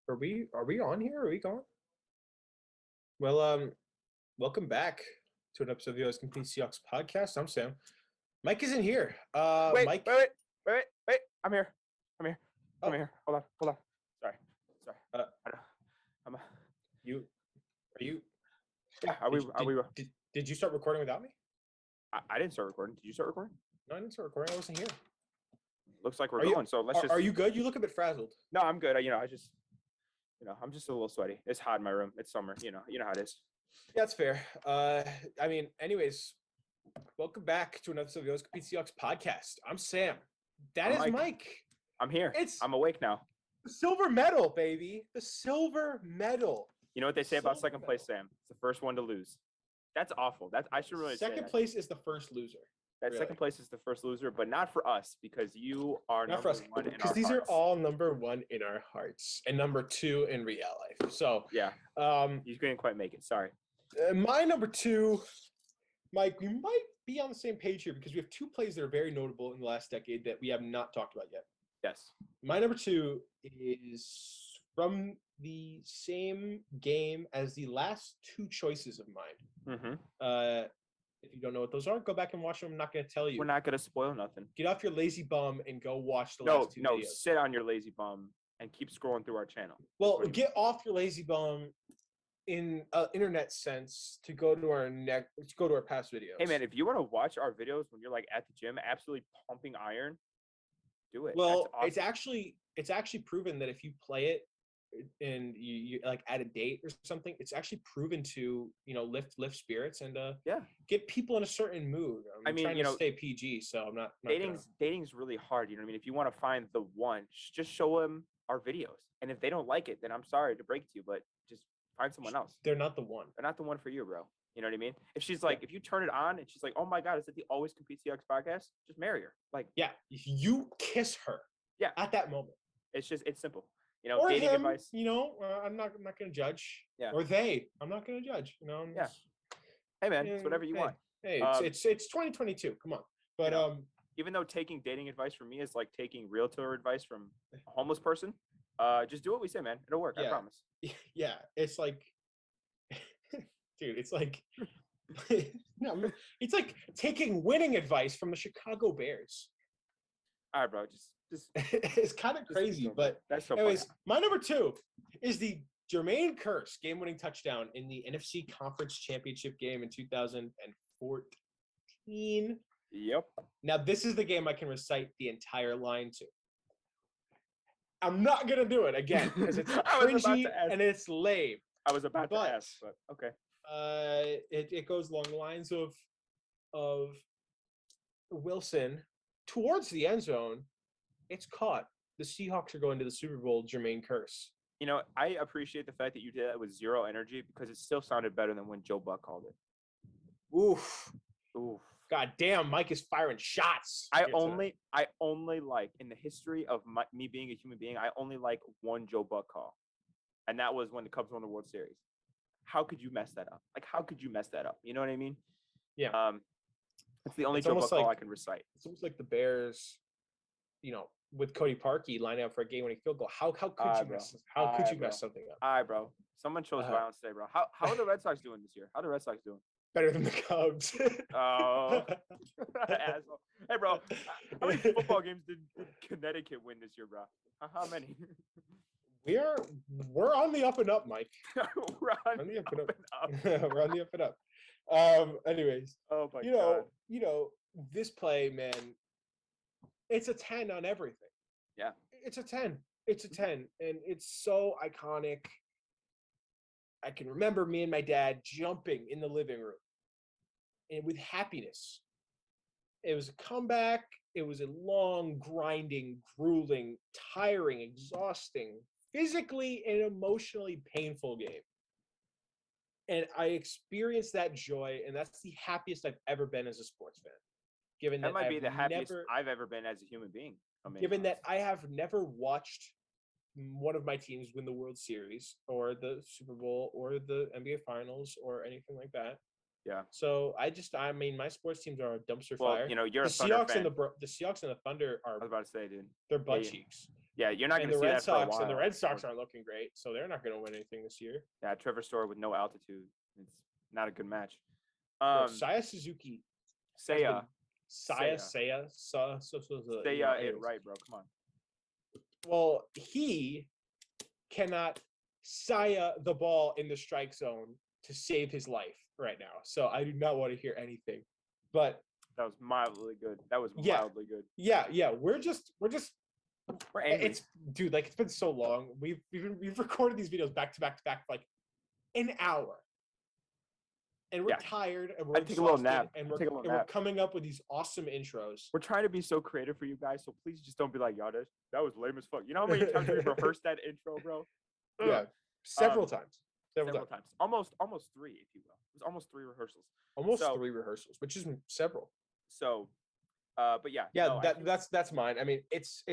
Are we on here? Are we gone? Well, welcome back to an episode of the Always Complete Seahawks podcast. I'm Sam. Mike isn't here. Wait, Mike. wait. I'm here. Oh. I'm here. Hold on. Sorry. Uh, I'm. you are you? Yeah. Did you start recording without me? I didn't start recording. Did you start recording? No, I didn't start recording. I wasn't here. Looks like we're Are you- going. So let's just. Are you good? You look a bit frazzled. No, I'm good. I'm just a little sweaty. It's hot in my room. It's summer. You know how it is. Yeah, that's fair. Anyways, welcome back to another episode of the Always Complete Seahawks podcast. I'm Sam. That is Mike. I'm here. It's I'm awake now. the silver medal, baby. The silver medal. You know what they say about Silver second place, Sam? It's the first one to lose. That's awful. I should really say Second that. place is the first loser. That really. second place is the first loser, but not for us because you are Not for us, one in because our these hearts. are all number one in our hearts and number two in real life. So, Yeah, you couldn't quite make it. Sorry. My number two, Mike, we might be on the same page here because we have two plays that are very notable in the last decade that we have not talked about yet. Yes. My number two is from the same game as the last two choices of mine. Mm-hmm. If you don't know what those are, go back and watch them. I'm not going to tell you. We're not gonna spoil nothing. Get off your lazy bum and go watch the No, last two videos. sit on your lazy bum and keep scrolling through our channel. Well, What do you get off your lazy bum in internet sense to go to our past videos. Hey man, if you want to watch our videos when you're like at the gym, absolutely pumping iron, do it. Well, That's awesome. it's actually proven that if you play it and you like at a date or something, it's actually proven to lift spirits and yeah. get people in a certain mood. I'm trying to stay PG, so I'm not Dating's really hard. You know what I mean? If you want to find the one, just show them our videos, and if they don't like it, then I'm sorry to break it to you, but just find someone else. They're not the one. They're not the one for you, bro. You know what I mean? If she's like, if you turn it on and she's like, oh my God, is it the Always Compete Seahawks podcast? Just marry her. Like, yeah, you kiss her. Yeah, at that moment. It's simple. Or dating him, advice. I'm not going to judge. Yeah. Or they, I'm not going to judge. Yeah. Hey man, it's whatever you want. Hey, it's 2022. Come on. But even though taking dating advice from me is like taking realtor advice from a homeless person, just do what we say, man. It'll work. Yeah. I promise. Yeah, it's like, dude, it's like, no, it's like taking winning advice from the Chicago Bears. All right, bro. Just it's kind of crazy, but that's so anyways, funny. my number two is the Jermaine Kearse game-winning touchdown in the NFC Conference Championship game in 2014. Yep. Now, this is the game I can recite the entire line to. I'm not gonna do it again because it's cringy and it's lame. I was about to ask, but okay. It goes along the lines of Wilson towards the end zone. It's caught. The Seahawks are going to the Super Bowl. Jermaine Kearse. I appreciate the fact that you did that with zero energy because it still sounded better than when Joe Buck called it. Oof. God damn, Mike is firing shots. I only like, in the history of me being a human being, I only like one Joe Buck call. And that was when the Cubs won the World Series. How could you mess that up? Like, how could you mess that up? You know what I mean? Yeah. It's the only Joe Buck call I can recite. It's almost like the Bears, with Cody Parkey lining up for a game-winning field goal. How could you mess something up? All right, bro. Someone chose violence today, bro. How are the Red Sox doing this year? How are the Red Sox doing? Better than the Cubs. Oh, asshole. Hey, bro. How many football games did Connecticut win this year, bro? How many? We're on the up and up, Mike. We're on the up and up. We're on the up and up. Anyways, oh my God. This play, man, it's a 10 on everything. Yeah. It's a 10. It's a 10. And it's so iconic. I can remember me and my dad jumping in the living room and with happiness. It was a comeback. It was a long, grinding, grueling, tiring, exhausting, physically and emotionally painful game. And I experienced that joy, and that's the happiest I've ever been as a sports fan. Given that might be the happiest I've ever been as a human being. Given that I have never watched one of my teams win the World Series or the Super Bowl or the NBA Finals or anything like that. Yeah. So my sports teams are a dumpster fire. You're the a Thunder Seahawks fan. The Seahawks and the Thunder are. I was about to say, dude. They're butt cheeks. Yeah, you're not And going to the see Red that for a Sox while. and the Red Sox aren't looking great, so they're not going to win anything this year. Yeah, Trevor Story with no altitude. It's not a good match. Bro, Saya Suzuki. Seiya. Saya, Say it right, bro. Come on. Well, he cannot Saya the ball in the strike zone to save his life right now. So I do not want to hear anything. But that was mildly good. Mildly good. Yeah. We're angry. It's dude, like it's been so long. We've recorded these videos back to back for like an hour. And we're tired and we're take a little nap. And we're coming up with these awesome intros. We're trying to be so creative for you guys, so please just don't be like, y'all, that was lame as fuck. You know how many times we rehearsed that intro, bro? Yeah. Several times. Several times. Almost 3, if you will. It was almost 3 rehearsals. Almost 3 rehearsals, which is several. So but yeah. Yeah, no, that's mine. I mean, it's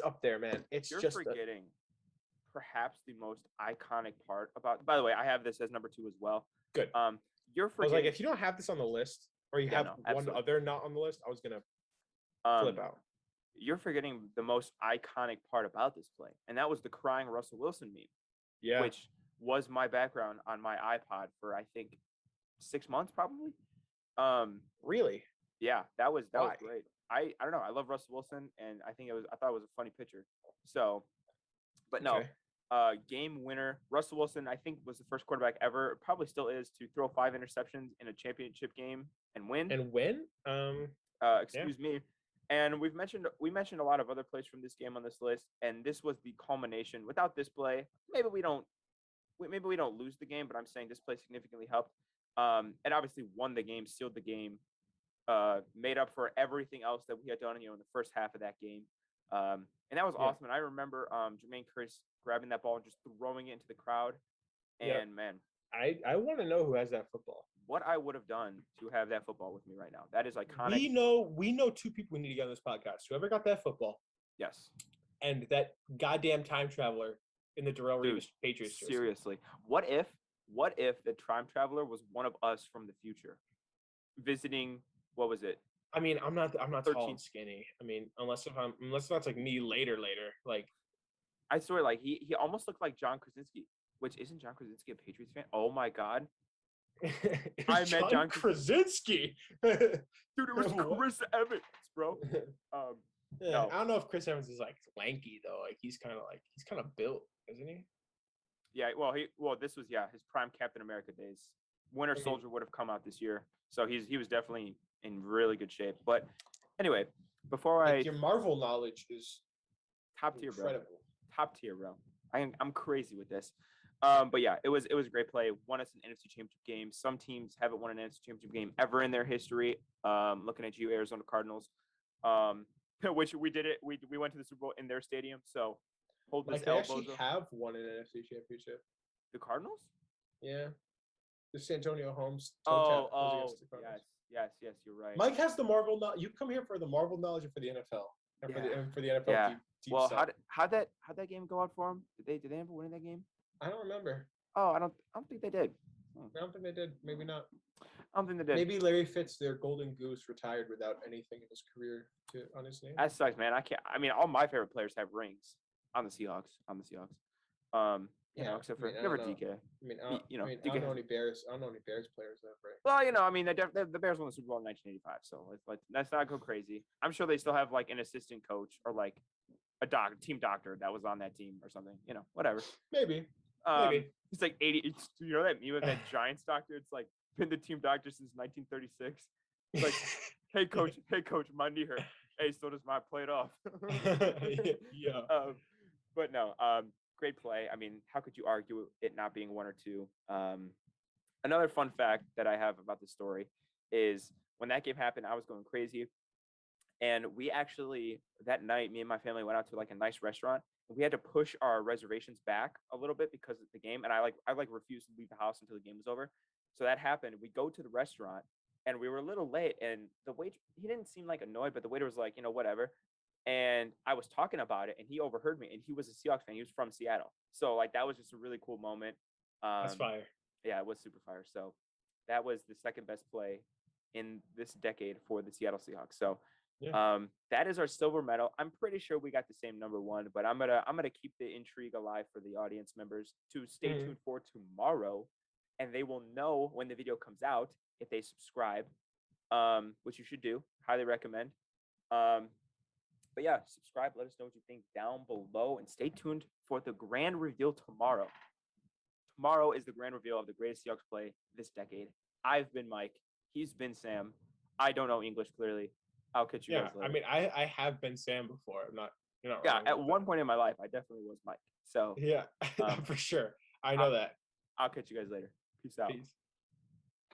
up there, man. You're forgetting perhaps the most iconic part about. By the way, I have this as number 2 as well. Good. You're forgetting. I was like, if you don't have this on the list, or you have one other not on the list, I was gonna flip out. You're forgetting the most iconic part about this play, and that was the crying Russell Wilson meme. Yeah. Which was my background on my iPod for I think 6 months, probably. Really? Yeah, that was great. I don't know. I love Russell Wilson, and I thought it was a funny picture. So, but no. Okay. Game winner. Russell Wilson, I think, was the first quarterback ever, probably still is, to throw 5 interceptions in a championship game and win. Excuse me. And we mentioned a lot of other plays from this game on this list, and this was the culmination. Without this play, maybe we don't lose the game, but I'm saying this play significantly helped. And obviously won the game, sealed the game, made up for everything else that we had done, in the first half of that game. And that was awesome. And I remember Jermaine Kearse grabbing that ball and just throwing it into the crowd. And man, I want to know who has that football. What I would have done to have that football with me right now. That is iconic. We know 2 people we need to get on this podcast. Whoever got that football. Yes. And that goddamn time traveler in the Darrelle Revis Patriots jersey. Seriously. What if the time traveler was one of us from the future visiting, what was it? I mean, I'm not tall and skinny. I mean, unless that's like me later. Like, I swear, like he almost looked like John Krasinski, which isn't John Krasinski a Patriots fan? Oh my God. I met John Krasinski. Dude, it was Chris Evans, bro. No. I don't know if Chris Evans is like lanky though. Like he's kind of built, isn't he? Yeah, this was his prime Captain America days. Winter Soldier would have come out this year, so he was definitely in really good shape. But anyway, before your Marvel knowledge is top tier, incredible. Bro. Top tier, bro. I'm crazy with this. But yeah, it was a great play. Won us an NFC Championship game. Some teams haven't won an NFC Championship game ever in their history. Looking at you, Arizona Cardinals. Which we did it. We went to the Super Bowl in their stadium. So hold this elbow. They actually have won an NFC Championship. The Cardinals? Yeah. The San Antonio Holmes. Yes, you're right. Mike has the Marvel knowledge. You come here for the Marvel knowledge or for the NFL? For the NFL. Yeah. Well, how'd that game go out for them? Did they end up winning that game? I don't remember. Oh, I don't think they did. I don't think they did. Maybe not. I don't think they did. Maybe Larry Fitz, their golden goose, retired without anything in his career on his name. That sucks, man. All my favorite players have rings on the Seahawks. Except for never DK. I don't know any Bears. I don't know any Bears players that have rings. Well, the Bears won the Super Bowl in 1985, so let's not go crazy. I'm sure they still have like an assistant coach or like a team doctor that was on that team or something. Whatever. Maybe. It's like 80. You know that meme with that Giants doctor? It's like been the team doctor since 1936. It's like, hey coach, my knee hurt. Hey, so does my plate off. Yeah. But no. Great play. I mean, how could you argue it not being 1 or 2? Another fun fact that I have about this story is when that game happened, I was going crazy. And we actually, that night, me and my family went out to like a nice restaurant. And we had to push our reservations back a little bit because of the game. And I refused to leave the house until the game was over. So that happened. We go to the restaurant and we were a little late. And the waiter, he didn't seem like annoyed, but the waiter was like, whatever. And I was talking about it and he overheard me, and he was a Seahawks fan. He was from Seattle. So like, that was just a really cool moment. That's fire. Yeah, it was super fire. So that was the second best play in this decade for the Seattle Seahawks. So Yeah. That is our silver medal. I'm pretty sure we got the same number one, but I'm gonna keep the intrigue alive for the audience members to stay Mhm. tuned for tomorrow, and they will know when the video comes out if they subscribe, which you should do. Highly recommend. Um, but yeah, subscribe. Let us know what you think down below, and stay tuned for the grand reveal tomorrow. Tomorrow is the grand reveal of the greatest Seahawks play this decade. I've been Mike. He's been Sam. I don't know English clearly. I'll catch you Yeah. guys I later. mean, I have been Sam before. You're not Yeah, wrong at about one point in my life, I definitely was Mike. So that. Yeah, um, for sure. I I'll, know that. I'll catch you guys later. Peace out. Peace.